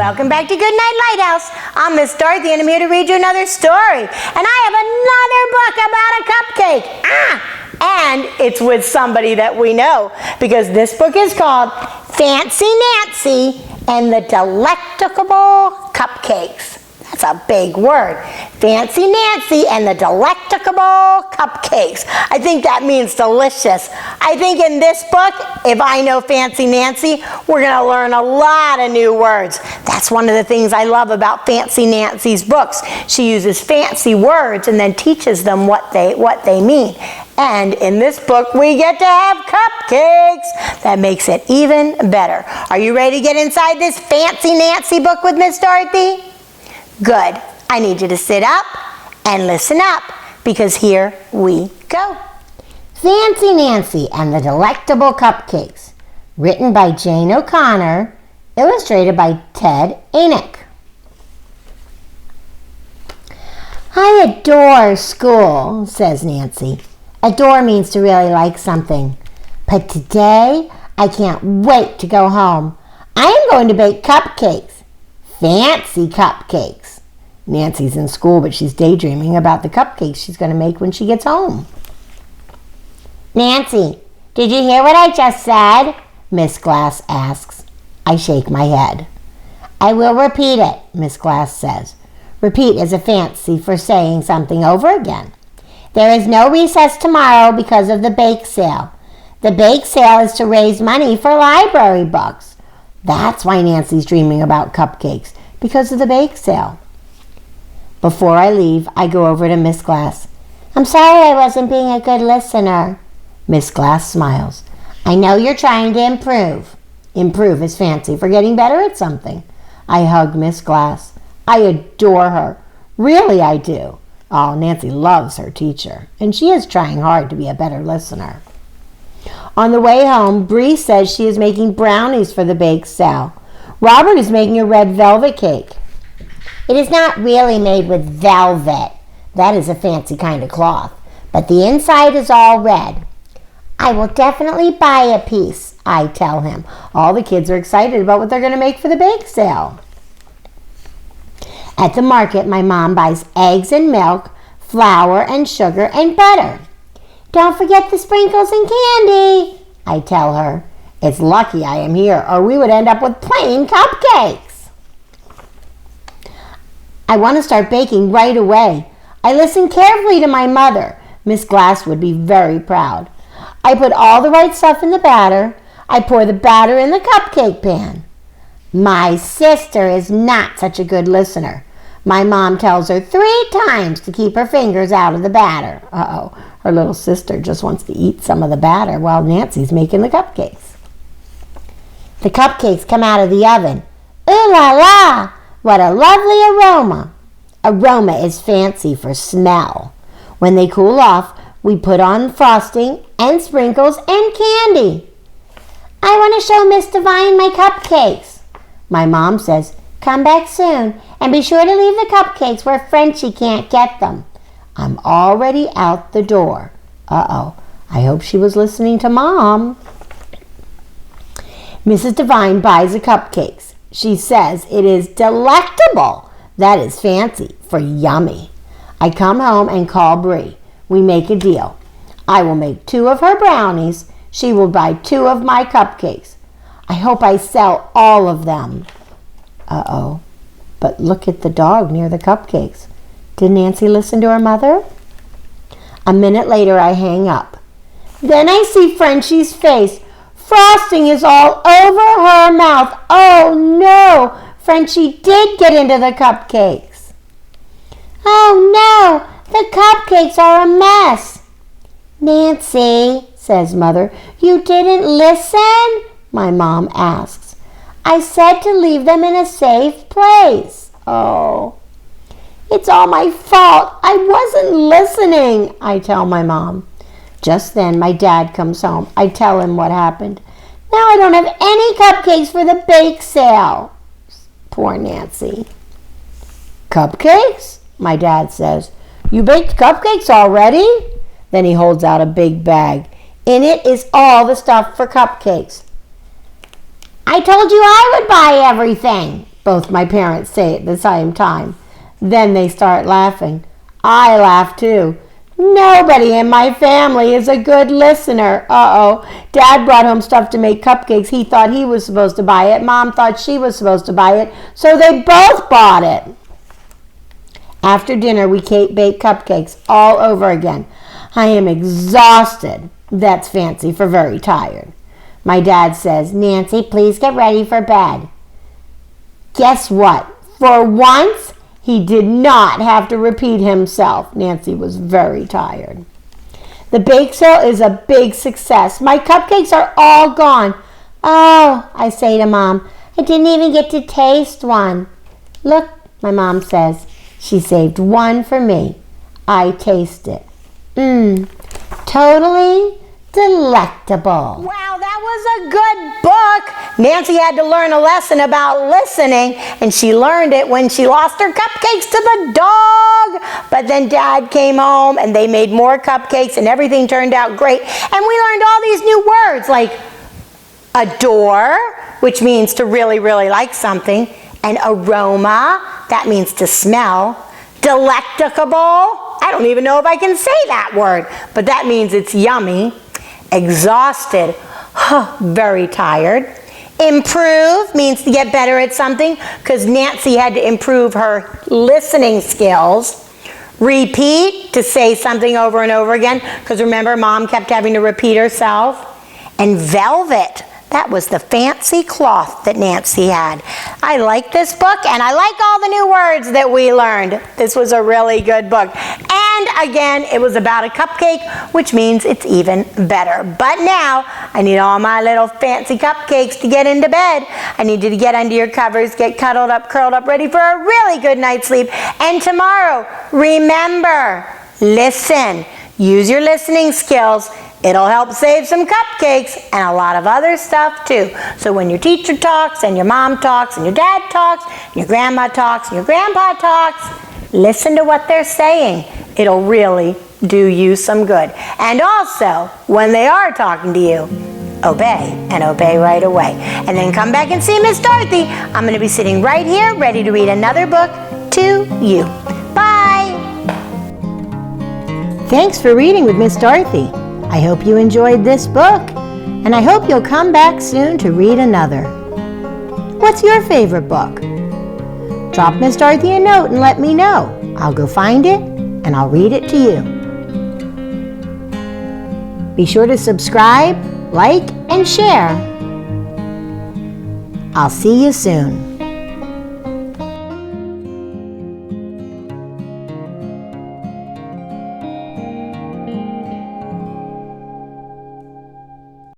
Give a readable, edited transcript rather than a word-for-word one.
Welcome back to Goodnight, Lighthouse. I'm Miss Dorothy, and I'm here to read you another story. And I have another book about a cupcake. And it's with somebody that we know, because this book is called Fancy Nancy and the Delectable Cupcakes. That's a big word. Fancy Nancy and the Delectable Cupcakes. I think that means delicious. I think in this book, if I know Fancy Nancy, we're going to learn a lot of new words. That's one of the things I love about Fancy Nancy's books. She uses fancy words and then teaches them what they mean. And in this book, we get to have cupcakes. That makes it even better. Are you ready to get inside this Fancy Nancy book with Miss Dorothy? Good. I need you to sit up and listen up, because here we go. Fancy Nancy and the Delectable Cupcakes, written by Jane O'Connor, illustrated by Ted Enoch. I adore school, says Nancy. Adore means to really like something. But today, I can't wait to go home. I am going to bake cupcakes. Fancy cupcakes. Nancy's in school, but she's daydreaming about the cupcakes she's going to make when she gets home. Nancy, did you hear what I just said? Miss Glass asks. I shake my head. I will repeat it, Miss Glass says. Repeat is a fancy for saying something over again. There is no recess tomorrow because of the bake sale. The bake sale is to raise money for library books. That's why Nancy's dreaming about cupcakes, because of the bake sale. Before I leave, I go over to Miss Glass. I'm sorry I wasn't being a good listener. Miss Glass smiles. I know you're trying to improve. Improve is fancy for getting better at something. I hug Miss Glass. I adore her. Really, I do. Oh, Nancy loves her teacher, and she is trying hard to be a better listener. On the way home, Bree says she is making brownies for the bake sale. Robert is making a red velvet cake. It is not really made with velvet. That is a fancy kind of cloth. But the inside is all red. I will definitely buy a piece, I tell him. All the kids are excited about what they're going to make for the bake sale. At the market, my mom buys eggs and milk, flour and sugar and butter. Don't forget the sprinkles and candy, I tell her. It's lucky I am here, or we would end up with plain cupcakes. I want to start baking right away. I listen carefully to my mother. Miss Glass would be very proud. I put all the right stuff in the batter. I pour the batter in the cupcake pan. My sister is not such a good listener. My mom tells her 3 times to keep her fingers out of the batter. Uh-oh, her little sister just wants to eat some of the batter while Nancy's making the cupcakes. The cupcakes come out of the oven. Ooh la la! What a lovely aroma! Aroma is fancy for smell. When they cool off, we put on frosting and sprinkles and candy. I want to show Miss Divine my cupcakes. My mom says, come back soon and be sure to leave the cupcakes where Frenchie can't get them. I'm already out the door. Uh-oh, I hope she was listening to Mom. Mrs. Divine buys the cupcakes. She says it is delectable. That is fancy for yummy. I come home and call Bree. We make a deal. I will make 2 of her brownies. She will buy 2 of my cupcakes. I hope I sell all of them. Uh-oh, but look at the dog near the cupcakes. Did Nancy listen to her mother? A minute later, I hang up. Then I see Frenchie's face. Frosting is all over her mouth. Oh, no! Frenchie did get into the cupcakes. Oh, no! The cupcakes are a mess. Nancy, says Mother, you didn't listen? My mom asks. I said to leave them in a safe place. Oh, it's all my fault. I wasn't listening, I tell my mom. Just then, my dad comes home. I tell him what happened. Now I don't have any cupcakes for the bake sale. Poor Nancy. Cupcakes? My dad says. You baked cupcakes already? Then he holds out a big bag. In it is all the stuff for cupcakes. I told you I would buy everything, Both my parents say it at the same time. Then they start laughing. I laugh too. Nobody in my family is a good listener. Uh-oh. Dad brought home stuff to make cupcakes. He thought he was supposed to buy it. Mom thought she was supposed to buy it. So they both bought it. After dinner, we bake cupcakes all over again. I am exhausted. That's fancy for very tired. My dad says, Nancy, please get ready for bed. Guess what? For once, he did not have to repeat himself. Nancy was very tired. The bake sale is a big success. My cupcakes are all gone. Oh, I say to Mom, I didn't even get to taste one. Look, my mom says, she saved one for me. I taste it. Totally delectable. Wow, that was a good book. Nancy had to learn a lesson about listening, and she learned it when she lost her cupcakes to the dog. But then Dad came home, and they made more cupcakes, and everything turned out great. And we learned all these new words, like adore, which means to really, really like something, and aroma, that means to smell. Delectable, I don't even know if I can say that word, but that means it's yummy. Exhausted, very tired. Improve means to get better at something, because Nancy had to improve her listening skills. Repeat, to say something over and over again, because remember, Mom kept having to repeat herself. And velvet, that was the fancy cloth that Nancy had. I like this book, and I like all the new words that we learned. This was a really good book. And again, it was about a cupcake, which means it's even better. But now, I need all my little fancy cupcakes to get into bed. I need you to get under your covers, get cuddled up, curled up, ready for a really good night's sleep. And tomorrow, remember, listen. Use your listening skills. It'll help save some cupcakes and a lot of other stuff too. So when your teacher talks and your mom talks and your dad talks and your grandma talks and your grandpa talks, listen to what they're saying. It'll really do you some good. And also, when they are talking to you, obey, and obey right away. And then come back and see Miss Dorothy. I'm going to be sitting right here ready to read another book to you. Bye! Thanks for reading with Miss Dorothy. I hope you enjoyed this book, and I hope you'll come back soon to read another. What's your favorite book? Drop Miss Dorothy a note and let me know. I'll go find it, and I'll read it to you. Be sure to subscribe, like, and share. I'll see you soon.